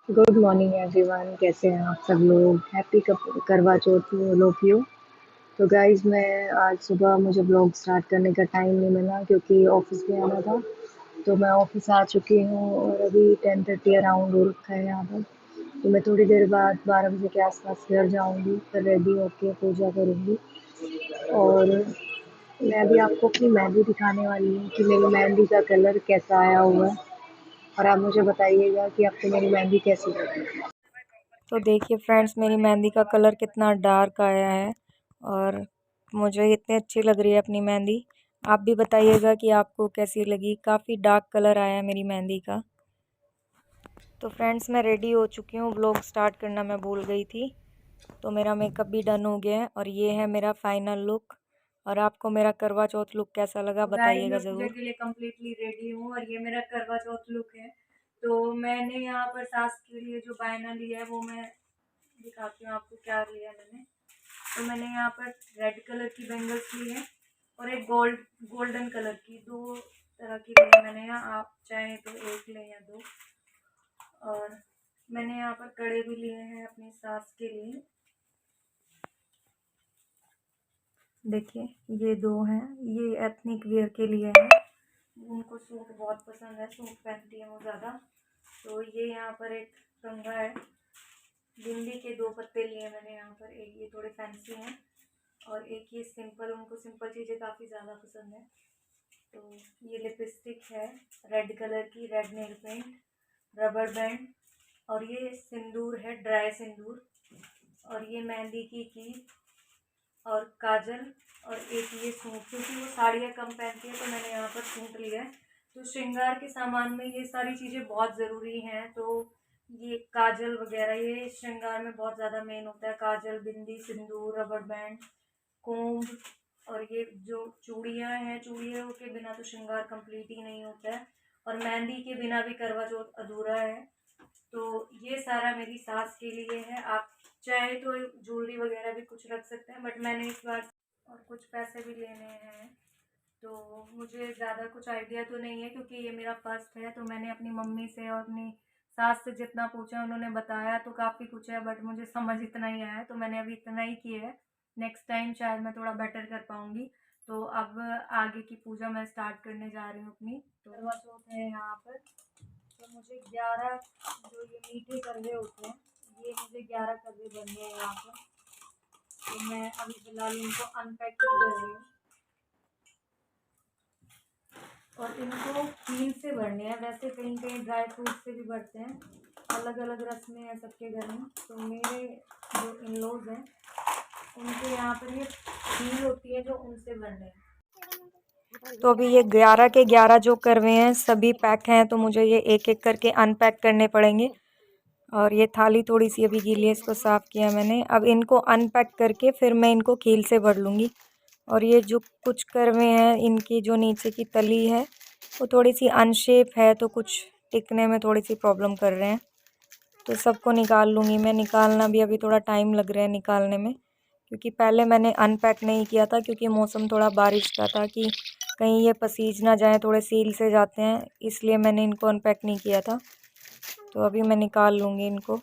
Good morning everyone, कैसे हैं आप सब लोग। हैप्पी करवा चौथ लोग यू। तो गाइज मैं आज सुबह मुझे ब्लॉग स्टार्ट करने का टाइम नहीं मिला क्योंकि ऑफिस में आना था। तो मैं ऑफिस आ चुकी हूँ और अभी 10:30 अराउंड हो रखा है यहाँ पर। तो मैं थोड़ी देर बाद 12 बजे के आसपास घर जाऊँगी, फिर रेडी होके पूजा करूँगी। और मैं अभी आपको अपनी मेहंदी दिखाने वाली हूँ कि मेरी मेहंदी का कलर कैसा आया हुआ है, और आप मुझे बताइएगा कि आपको मेरी मेहंदी कैसी लगी। तो देखिए फ्रेंड्स, मेरी मेहंदी का कलर कितना डार्क आया है और मुझे इतनी अच्छी लग रही है अपनी मेहंदी। आप भी बताइएगा कि आपको कैसी लगी। काफ़ी डार्क कलर आया है मेरी मेहंदी का। तो फ्रेंड्स, मैं रेडी हो चुकी हूँ। व्लॉग स्टार्ट करना मैं भूल गई थी। तो मेरा मेकअप भी डन हो गया है और ये है मेरा फाइनल लुक। और आपको मेरा करवा चौथ लुक कैसा लगा बताइएगा ज़रूर। पूजा के लिए कम्प्लीटली रेडी हूँ और ये मेरा करवा चौथ लुक है। तो मैंने यहाँ पर सास के लिए जो बायना लिया है वो मैं दिखाती हूँ आपको क्या लिया है मैंने। तो मैंने यहाँ पर रेड कलर की बैंगल्स ली है और एक गोल्डन कलर की, दो तरह की ली है मैंने यहाँ। आप चाहें तो एक लें या दो। और मैंने यहाँ पर कड़े भी लिए हैं अपनी सास के लिए। देखिए ये दो हैं, ये एथनिक वेयर के लिए हैं। उनको सूट बहुत पसंद है, सूट पहनती है वो ज़्यादा। तो ये यहाँ पर एक कंघा है, बिंदी के दो पत्ते लिए मैंने यहाँ पर। एक ये थोड़े फैंसी हैं और एक ये सिंपल, उनको सिंपल चीज़ें काफ़ी ज़्यादा पसंद है। तो ये लिपस्टिक है रेड कलर की, red nail paint, rubber band, और ये सिंदूर है, ड्राई सिंदूर। और ये मेहंदी की और काजल, और एक ये सूट, क्योंकि वो साड़ियाँ कम पहनती है तो मैंने यहाँ पर सूट लिया है। तो श्रृंगार के सामान में ये सारी चीज़ें बहुत ज़रूरी हैं। तो ये काजल वगैरह ये श्रृंगार में बहुत ज़्यादा मेन होता है। काजल, बिंदी, सिंदूर, रबर बैंड, कोम्ब, और ये जो चूड़ियाँ हैं, चूड़ियों के बिना तो श्रृंगार कंप्लीट ही नहीं होता है। और मेहंदी के बिना भी करवा चौथ अधूरा है। तो ये सारा मेरी सास के लिए है। आप चाहे तो ज्वेलरी वगैरह भी कुछ रख सकते हैं, बट मैंने इस बार और कुछ पैसे भी लेने हैं। तो मुझे ज़्यादा कुछ आइडिया तो नहीं है क्योंकि ये मेरा फर्स्ट है। तो मैंने अपनी मम्मी से और अपनी सास से जितना पूछा उन्होंने बताया तो काफ़ी कुछ है, बट मुझे समझ इतना ही आया है। तो मैंने अभी इतना ही किया है। नेक्स्ट टाइम शायद मैं थोड़ा बेटर कर पाऊँगी। तो अब आगे की पूजा मैं स्टार्ट करने जा रही हूँ अपनी। तो करवा चौथ है यहाँ पर। तो मुझे 11 जो ये मीठे करवे होते हैं, ये मुझे 11 करवे बनने हैं यहाँ पर। तो मैं अभी फ़िलहाल इनको अनपैकिंग कर रही हूँ और इनको खील से भरने हैं। वैसे कहीं कहीं ड्राई फ्रूट से भी भरते हैं, अलग अलग रस्में हैं सबके घर में। तो मेरे जो इन लॉज हैं उनके यहाँ पर ये खील होती है जो उनसे भरने हैं। तो अभी ये 11 के 11 जो करवे हैं सभी पैक हैं, तो मुझे ये एक एक करके अनपैक करने पड़ेंगे। और ये थाली थोड़ी सी अभी गीली है, इसको साफ़ किया मैंने। अब इनको अनपैक करके फिर मैं इनको कील से भर लूँगी। और ये जो कुछ करवे हैं, इनकी जो नीचे की तली है वो थोड़ी सी अनशेप है, तो कुछ टिकने में थोड़ी सी प्रॉब्लम कर रहे हैं। तो सबको निकाल लूँगी मैं। निकालना भी अभी थोड़ा टाइम लग रहा है निकालने में, क्योंकि पहले मैंने अनपैक नहीं किया था क्योंकि मौसम थोड़ा बारिश का था कि कहीं ये पसीज ना जाए, थोड़े सील से जाते हैं, इसलिए मैंने इनको अनपैक नहीं किया था। तो अभी मैं निकाल लूँगी इनको।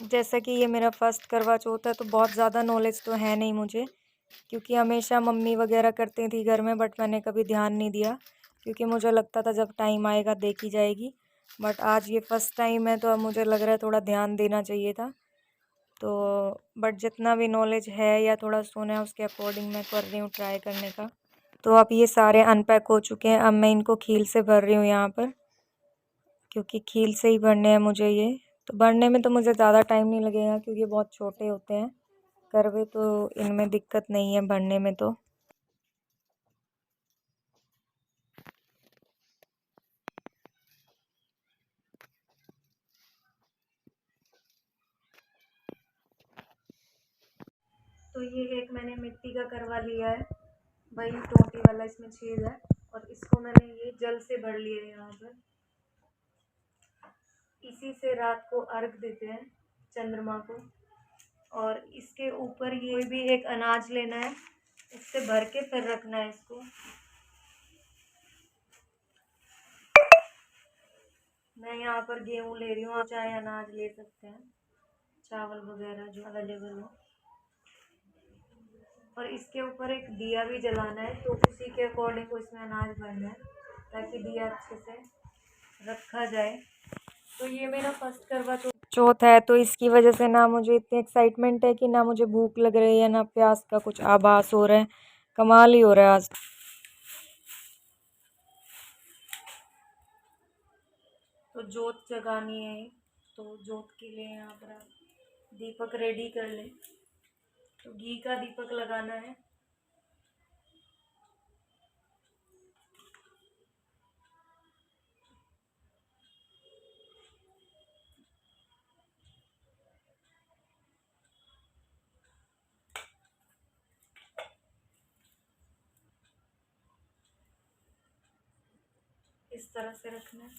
जैसा कि ये मेरा फर्स्ट करवा चौथ है तो बहुत ज़्यादा नॉलेज तो है नहीं मुझे, क्योंकि हमेशा मम्मी वगैरह करती थी घर में, बट मैंने कभी ध्यान नहीं दिया क्योंकि मुझे लगता था जब टाइम आएगा देखी जाएगी। बट आज ये फ़र्स्ट टाइम है तो अब मुझे लग रहा है थोड़ा ध्यान देना चाहिए था। तो बट जितना भी नॉलेज है या थोड़ा सुना है उसके अकॉर्डिंग मैं कर रही हूँ ट्राई करने का। तो अब ये सारे अनपैक हो चुके हैं। अब मैं इनको खील से भर रही हूँ यहाँ पर, क्योंकि खील से ही भरने हैं मुझे ये। तो भरने में तो मुझे ज़्यादा टाइम नहीं लगेगा क्योंकि बहुत छोटे होते हैं करवे, तो इनमें दिक्कत नहीं है भरने में। तो ये एक मैंने मिट्टी का करवा लिया है, वही टोटी वाला, इसमें छेद है। और इसको मैंने ये जल से भर लिया है यहाँ पर। इसी से रात को अर्घ देते हैं। चंद्रमा को। और इसके ऊपर ये भी एक अनाज लेना है, इससे भर के फिर रखना है इसको। मैं यहाँ पर गेहूँ ले रही हूँ, आप चाहे अनाज ले सकते हैं, चावल वगैरह जो अवेलेबल हो। और इसके ऊपर एक दिया भी जलाना है, तो उसी के अकॉर्डिंग को इसमें अनाज भरना है ताकि दिया अच्छे से रखा जाए। तो ये मेरा फर्स्ट करवा चौथ है, तो इसकी वजह से ना मुझे इतनी एक्साइटमेंट है कि ना मुझे भूख लग रही है ना प्यास का कुछ आभास हो रहा है। कमाल ही हो रहा है आज। तो जोत जगानी है, तो जोत के लिए यहाँ पर आप दीपक रेडी कर लें। तो घी का दीपक लगाना है। इस तरह से रखना है।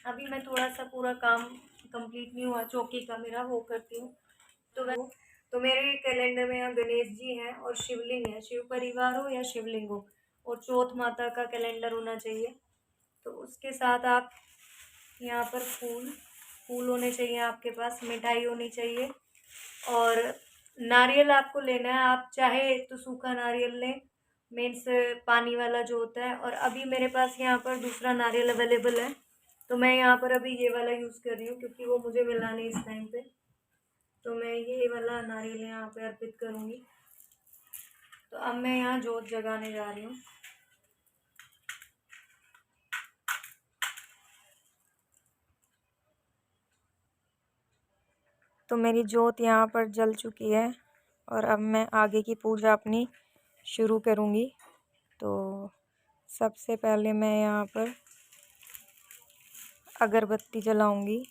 अभी मैं थोड़ा सा पूरा काम कंप्लीट नहीं हुआ चौकी का मेरा, वो करती हूँ। तो मेरे कैलेंडर में यहाँ गणेश जी हैं और शिवलिंग है, शिव परिवार हो या शिवलिंग हो, और चौथ माता का कैलेंडर होना चाहिए। तो उसके साथ आप यहाँ पर फूल होने चाहिए आपके पास, मिठाई होनी चाहिए, और नारियल आपको लेना है। आप चाहे तो सूखा नारियल लें, मीन्स पानी वाला जो होता है। और अभी मेरे पास यहाँ पर दूसरा नारियल अवेलेबल है, तो मैं यहाँ पर अभी ये वाला यूज़ कर रही हूँ क्योंकि वो मुझे मिला नहीं इस टाइम पे। तो मैं ये वाला नारियल यहाँ पे अर्पित करूँगी। तो अब मैं यहाँ जोत जगाने जा रही हूँ। तो मेरी जोत यहाँ पर जल चुकी है और अब मैं आगे की पूजा अपनी शुरू करूँगी। तो सबसे पहले मैं यहाँ पर अगरबत्ती जलाऊँगी।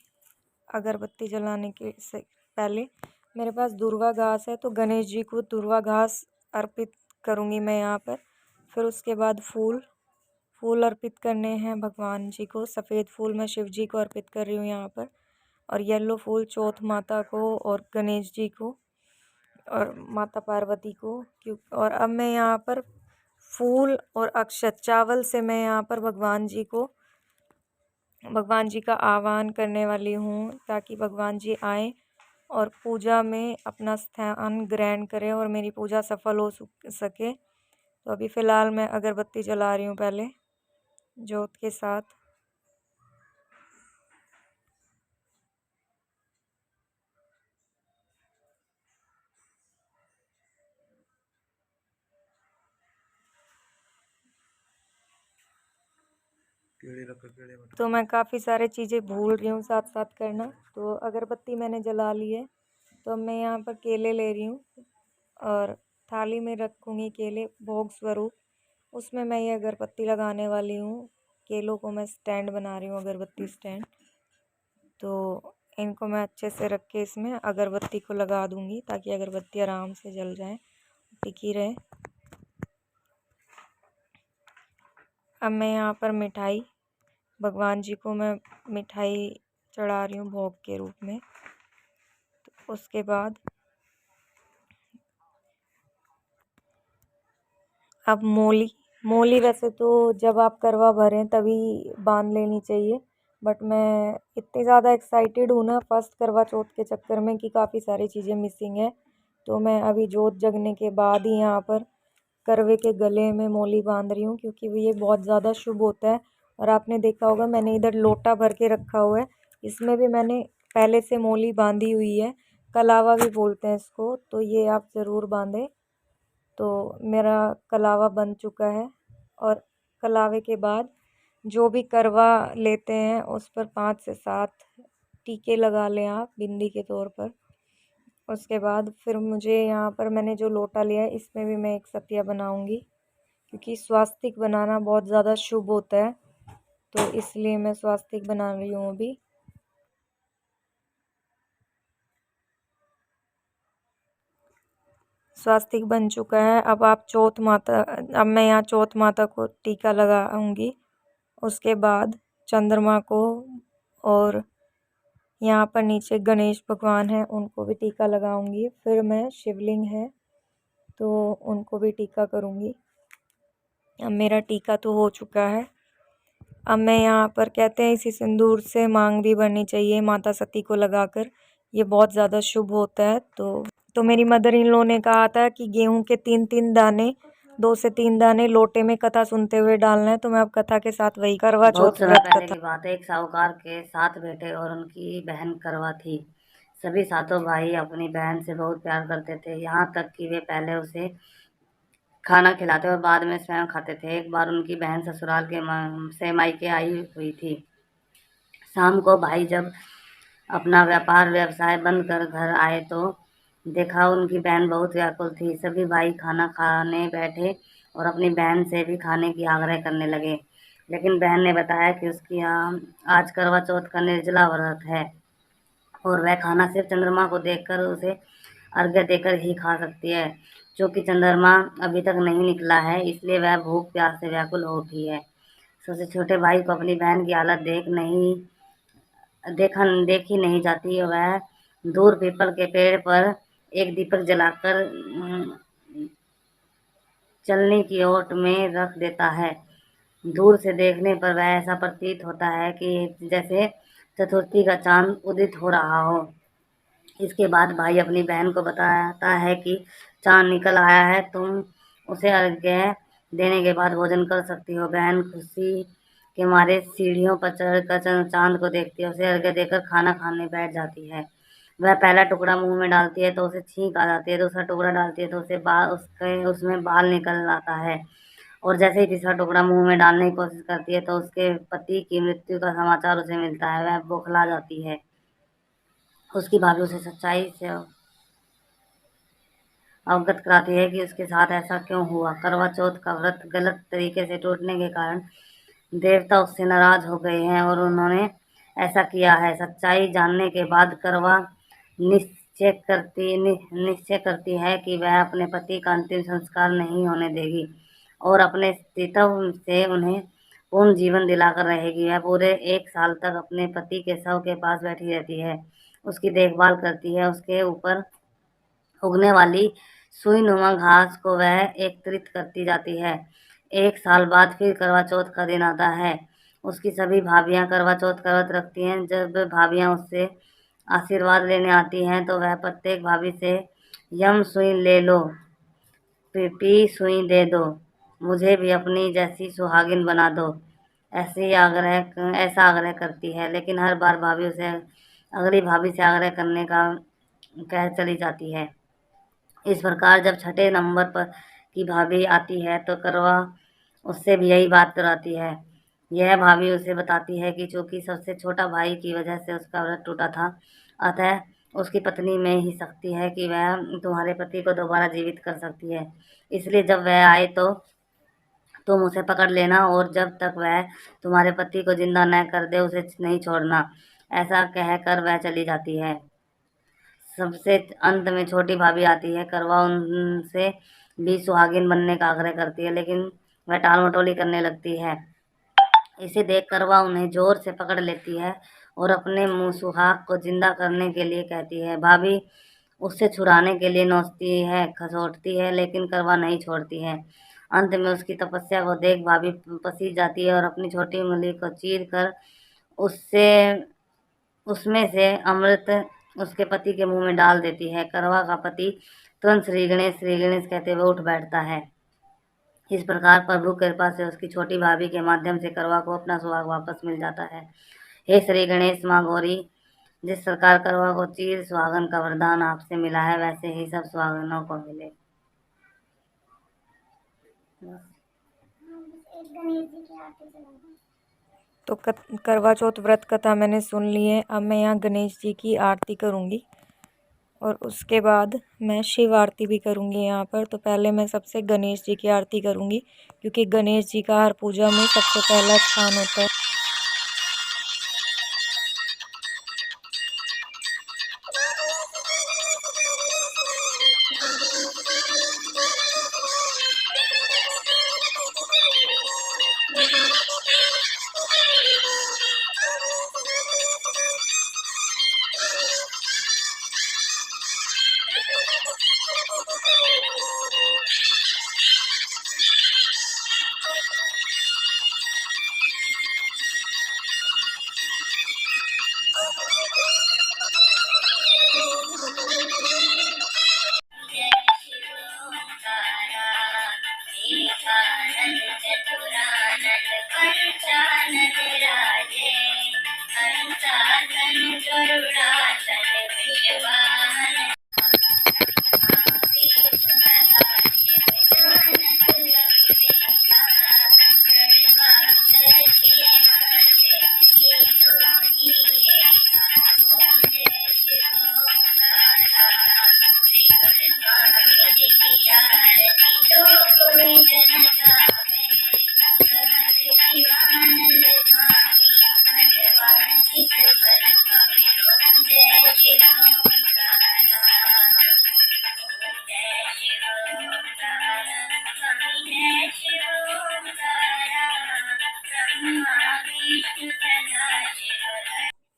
अगरबत्ती जलाने के से पहले मेरे पास दुर्वा घास है, तो गणेश जी को दुर्वा घास अर्पित करूँगी मैं यहाँ पर। फिर उसके बाद फूल अर्पित करने हैं भगवान जी को। सफ़ेद फूल मैं शिव जी को अर्पित कर रही हूँ यहाँ पर, और येलो फूल चौथ माता को और गणेश जी को और माता पार्वती को। और अब मैं यहाँ पर फूल और अक्षत चावल से मैं यहाँ पर भगवान जी का आह्वान करने वाली हूँ, ताकि भगवान जी आएँ और पूजा में अपना स्थान ग्रहण करें और मेरी पूजा सफल हो सके। तो अभी फ़िलहाल मैं अगरबत्ती जला रही हूँ पहले जोत के साथ। तो मैं काफ़ी सारे चीज़ें भूल रही हूँ साथ साथ करना। तो अगरबत्ती मैंने जला ली है, तो अब मैं यहाँ पर केले ले रही हूँ और थाली में रखूँगी केले भोग स्वरूप। उसमें मैं ये अगरबत्ती लगाने वाली हूँ। केलों को मैं स्टैंड बना रही हूँ, अगरबत्ती स्टैंड। तो इनको मैं अच्छे से रख के इसमें अगरबत्ती को लगा दूँगी ताकि अगरबत्ती आराम से जल जाए, टिकी रहे। अब मैं यहाँ पर मिठाई भगवान जी को मैं मिठाई चढ़ा रही हूँ भोग के रूप में। तो उसके बाद अब मोली वैसे तो जब आप करवा भरें तभी बांध लेनी चाहिए, बट मैं इतनी ज़्यादा एक्साइटेड हूँ ना फर्स्ट करवा चौथ के चक्कर में कि काफ़ी सारी चीज़ें मिसिंग है। तो मैं अभी जोत जगने के बाद ही यहाँ पर करवे के गले में मोली बांध रही हूँ, क्योंकि ये बहुत ज़्यादा शुभ होता है। और आपने देखा होगा मैंने इधर लोटा भर के रखा हुआ है, इसमें भी मैंने पहले से मोली बांधी हुई है। कलावा भी बोलते हैं इसको, तो ये आप ज़रूर बांधें। तो मेरा कलावा बन चुका है, और कलावे के बाद जो भी करवा लेते हैं उस पर 5 से 7 टीके लगा लें आप बिंदी के तौर पर। उसके बाद फिर मुझे यहाँ पर मैंने जो लोटा लिया है इसमें भी मैं एक सतिया बनाऊँगी, क्योंकि स्वास्तिक बनाना बहुत ज़्यादा शुभ होता है, तो इसलिए मैं स्वास्तिक बना रही हूँ अभी। स्वास्तिक बन चुका है। अब मैं यहाँ चौथ माता को टीका लगाऊंगी। उसके बाद चंद्रमा को और यहाँ पर नीचे गणेश भगवान है, उनको भी टीका लगाऊंगी। फिर मैं शिवलिंग है तो उनको भी टीका करूँगी। अब मेरा टीका तो हो चुका है। अब मैं यहाँ पर कहते हैं इसी सिंदूर से मांग भी भरनी चाहिए माता सती को लगाकर, ये बहुत ज़्यादा शुभ होता है। तो मेरी मदर इन लॉ ने कहा था कि गेहूं के 3-3 दाने 2 से 3 दाने लोटे में कथा सुनते हुए डालना है, तो मैं अब कथा के साथ वही करवा बहुत चौथ समय व्रत पहले कथा। की बात है, एक साहूकार के 7 बेटे और उनकी बहन करवा थी। सभी सातों भाई अपनी बहन से बहुत प्यार करते थे, यहाँ तक कि वे पहले उसे खाना खिलाते और बाद में स्वयं खाते थे। एक बार उनकी बहन ससुराल के से मायके आई हुई थी। शाम को भाई जब अपना व्यापार व्यवसाय बंद कर घर आए तो देखा उनकी बहन बहुत व्याकुल थी। सभी भाई खाना खाने बैठे और अपनी बहन से भी खाने की आग्रह करने लगे, लेकिन बहन ने बताया कि उसकी आज करवा चौथ का निर्जला व्रत है और वह खाना सिर्फ चंद्रमा को देखकर उसे अर्घ्य देकर ही खा सकती है। चूंकि चंद्रमा अभी तक नहीं निकला है, इसलिए वह भूख प्यास से व्याकुल हो उठी है। सबसे छोटे भाई को अपनी बहन की हालत देखी नहीं जाती। वह दूर पीपल के पेड़ पर एक दीपक जलाकर चलने की ओट में रख देता है। दूर से देखने पर वह ऐसा प्रतीत होता है कि जैसे चतुर्थी का चांद उदित हो रहा हो। इसके बाद भाई अपनी बहन को बताता है कि चांद निकल आया है, तुम उसे अर्घ्य देने के बाद भोजन कर सकती हो। बहन खुशी के मारे सीढ़ियों पर चढ़कर चांद को देखती है, उसे अर्घ्य देकर खाना खाने बैठ जाती है। वह पहला टुकड़ा मुंह में डालती है तो उसे छींक आ जाती है, दूसरा टुकड़ा डालती है तो उसमें बाल निकल आता है, और जैसे ही तीसरा टुकड़ा मुंह में डालने की कोशिश करती है तो उसके पति की मृत्यु का समाचार उसे मिलता है। वह बौखला जाती है। उसकी भाभी उसे सच्चाई से अवगत कराती है कि उसके साथ ऐसा क्यों हुआ। करवा चौथ का व्रत गलत तरीके से टूटने के कारण देवता उससे नाराज हो गए हैं और उन्होंने ऐसा किया है। सच्चाई जानने के बाद करवा निश्चय करती है कि वह अपने पति का अंतिम संस्कार नहीं होने देगी और अपने स्त्रीत्व से उन्हें पूर्ण जीवन दिलाकर रहेगी। वह पूरे 1 साल तक अपने पति के शव के पास बैठी रहती है, उसकी देखभाल करती है। उसके ऊपर उगने वाली सुईनुमा घास को वह एकत्रित करती जाती है। 1 साल बाद फिर करवा चौथ का दिन आता है। उसकी सभी भाभियां करवा चौथ का व्रत रखती हैं। जब भाभियां उससे आशीर्वाद लेने आती हैं तो वह प्रत्येक भाभी से यम सुई ले लो, पी सुई दे दो, मुझे भी अपनी जैसी सुहागिन बना दो, ऐसा आग्रह करती है। लेकिन हर बार भाभी उसे अगली भाभी से आग्रह करने का कह चली जाती है। इस प्रकार जब छठे नंबर पर की भाभी आती है तो करवा उससे भी यही बात कराती है। यह भाभी उसे बताती है कि चूंकि सबसे छोटा भाई की वजह से उसका व्रत टूटा था, अतः उसकी पत्नी में ही शक्ति है कि वह तुम्हारे पति को दोबारा जीवित कर सकती है। इसलिए जब वह आए तो तुम उसे पकड़ लेना और जब तक वह तुम्हारे पति को जिंदा न कर दे उसे नहीं छोड़ना। ऐसा कहकर वह चली जाती है। सबसे अंत में छोटी भाभी आती है। करवा उनसे भी सुहागिन बनने का आग्रह करती है, लेकिन वह टाल मटोली करने लगती है। इसे देख करवा उन्हें जोर से पकड़ लेती है और अपने मुंह सुहाग को जिंदा करने के लिए कहती है। भाभी उससे छुड़ाने के लिए नोचती है, खसोटती है, लेकिन करवा नहीं छोड़ती है। अंत में उसकी तपस्या को देख भाभी पसीज जाती है और अपनी छोटी उंगली को चीर कर उससे उसमें से अमृत उसके पति के मुंह में डाल देती है। करवा का पति तुरंत श्री गणेश कहते हुए उठ बैठता है। इस प्रकार प्रभु कृपा से उसकी छोटी भाभी के माध्यम से करवा को अपना सुहाग वापस मिल जाता है। हे श्री गणेश माँ गौरी, जिस प्रकार करवा को चीर सुहागन का वरदान आपसे मिला है, वैसे ही सब सुहागनों को मिले। तो करवा चौथ व्रत कथा मैंने सुन ली है। अब मैं यहाँ गणेश जी की आरती करूँगी और उसके बाद मैं शिव आरती भी करूँगी यहाँ पर। तो पहले मैं सबसे गणेश जी की आरती करूँगी, क्योंकि गणेश जी का हर पूजा में सबसे पहला स्थान होता है।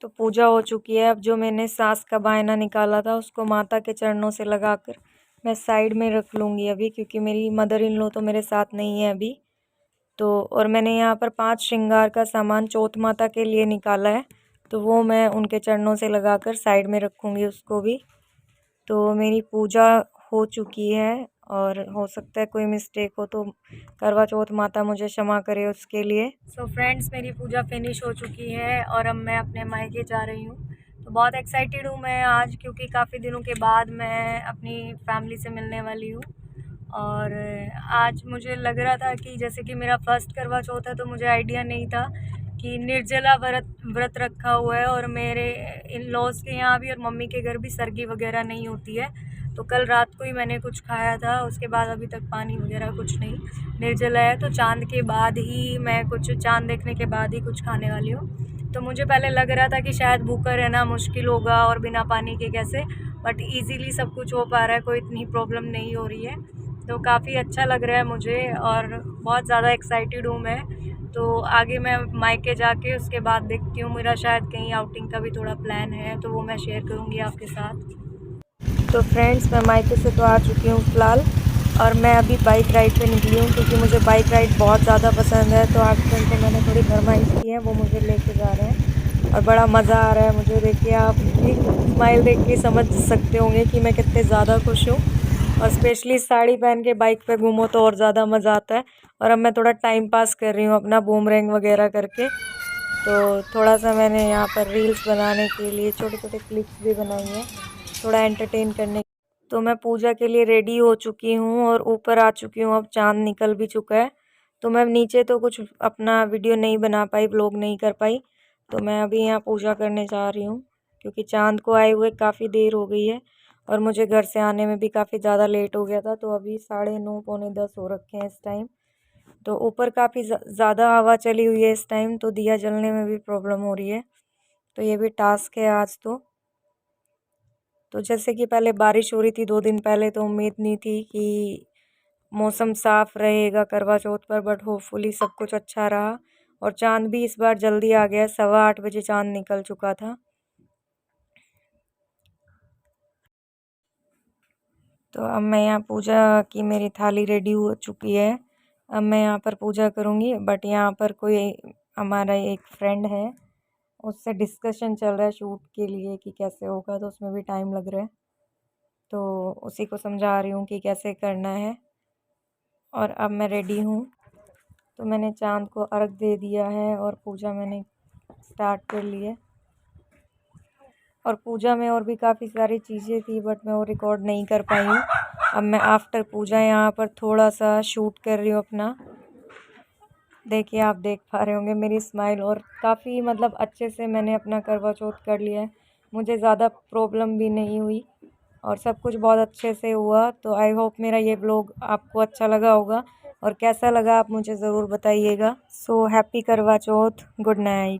तो पूजा हो चुकी है। अब जो मैंने सास का बायना निकाला था उसको माता के चरणों से लगाकर मैं साइड में रख लूँगी अभी, क्योंकि मेरी मदर इन लॉ तो मेरे साथ नहीं है अभी। तो और मैंने यहाँ पर 5 श्रृंगार का सामान चौथ माता के लिए निकाला है, तो वो मैं उनके चरणों से लगाकर साइड में रखूँगी उसको भी। तो मेरी पूजा हो चुकी है और हो सकता है कोई मिस्टेक हो तो करवा चौथ माता मुझे क्षमा करे उसके लिए। सो फ्रेंड्स, मेरी पूजा फिनिश हो चुकी है और अब मैं अपने मायके जा रही हूँ। तो बहुत एक्साइटेड हूँ मैं आज, क्योंकि काफ़ी दिनों के बाद मैं अपनी फैमिली से मिलने वाली हूँ। और आज मुझे लग रहा था कि जैसे कि मेरा फर्स्ट करवा चौथ है, तो मुझे आइडिया नहीं था कि निर्जला व्रत रखा हुआ है और मेरे इन लॉज के यहाँ भी और मम्मी के घर भी सरगी वगैरह नहीं होती है। तो कल रात को ही मैंने कुछ खाया था, उसके बाद अभी तक पानी वगैरह कुछ नहीं। निर्जला है तो चांद के बाद ही मैं कुछ, चांद देखने के बाद ही कुछ खाने वाली हूँ। तो मुझे पहले लग रहा था कि शायद भूखा रहना मुश्किल होगा और बिना पानी के कैसे, बट इजीली सब कुछ हो पा रहा है, कोई इतनी प्रॉब्लम नहीं हो रही है। तो काफ़ी अच्छा लग रहा है मुझे और बहुत ज़्यादा एक्साइटेड हूँ मैं। तो आगे मैं मायके जाके उसके बाद देखती हूँ, मेरा शायद कहीं आउटिंग का भी थोड़ा प्लान है, तो वो मैं शेयर करूँगी आपके साथ। तो फ्रेंड्स, मैं मायके से तो आ चुकी हूँ फ़िलहाल, और मैं अभी बाइक राइड पे निकली हूँ क्योंकि मुझे बाइक राइड बहुत ज़्यादा पसंद है। तो आजकल तो मैंने थोड़ी फरमाइश की है, वो मुझे लेके जा रहे हैं और बड़ा मज़ा आ रहा है मुझे। देखिए, आप भी स्माइल देख के समझ सकते होंगे कि मैं कितने ज़्यादा खुश हूँ। और स्पेशली साड़ी पहन के बाइक पे घूमो तो और ज़्यादा मज़ा आता है। और अब मैं थोड़ा टाइम पास कर रही हूँ अपना, बूमरैंग वगैरह करके। तो थोड़ा सा मैंने यहाँ पर रील्स बनाने के लिए छोटे छोटे क्लिप्स भी बनाई हैं, थोड़ा एंटरटेन करने। तो मैं पूजा के लिए रेडी हो चुकी हूँ और ऊपर आ चुकी हूँ, अब चाँद निकल भी चुका है। तो मैं नीचे तो कुछ अपना वीडियो नहीं बना पाई, व्लॉग नहीं कर पाई। तो मैं अभी यहाँ पूजा करने जा रही हूँ क्योंकि चाँद को आए हुए काफ़ी देर हो गई है और मुझे घर से आने में भी काफ़ी ज़्यादा लेट हो गया था। तो अभी 9:30 पौने 10 हो रखे हैं इस टाइम। तो ऊपर काफ़ी ज़्यादा हवा चली हुई है इस टाइम, तो दिया जलने में भी प्रॉब्लम हो रही है। तो ये भी टास्क है आज तो जैसे कि पहले बारिश हो रही थी 2 दिन पहले, तो उम्मीद नहीं थी कि मौसम साफ़ रहेगा करवा चौथ पर, बट होपफुली सब कुछ अच्छा रहा। और चाँद भी इस बार जल्दी आ गया, 8:15 बजे चाँद निकल चुका था। तो अब मैं यहाँ पूजा की मेरी थाली रेडी हो चुकी है। अब मैं यहाँ पर पूजा करूँगी, बट यहाँ पर कोई हमारा एक फ्रेंड है, उससे डिस्कशन चल रहा है शूट के लिए कि कैसे होगा, तो उसमें भी टाइम लग रहा है। तो उसी को समझा रही हूँ कि कैसे करना है। और अब मैं रेडी हूँ, तो मैंने चाँद को अर्घ दे दिया है और पूजा मैंने स्टार्ट कर ली है। और पूजा में और भी काफ़ी सारी चीज़ें थी, बट मैं वो रिकॉर्ड नहीं कर पाई हूँ। अब मैं आफ्टर पूजा यहाँ पर थोड़ा सा शूट कर रही हूँ अपना। देखिए, आप देख पा रहे होंगे मेरी स्माइल, और काफ़ी मतलब अच्छे से मैंने अपना करवा चौथ कर लिया है। मुझे ज़्यादा प्रॉब्लम भी नहीं हुई और सब कुछ बहुत अच्छे से हुआ। तो आई होप मेरा ये व्लॉग आपको अच्छा लगा होगा, और कैसा लगा आप मुझे ज़रूर बताइएगा। सो हैप्पी करवा चौथ, गुड नाइट।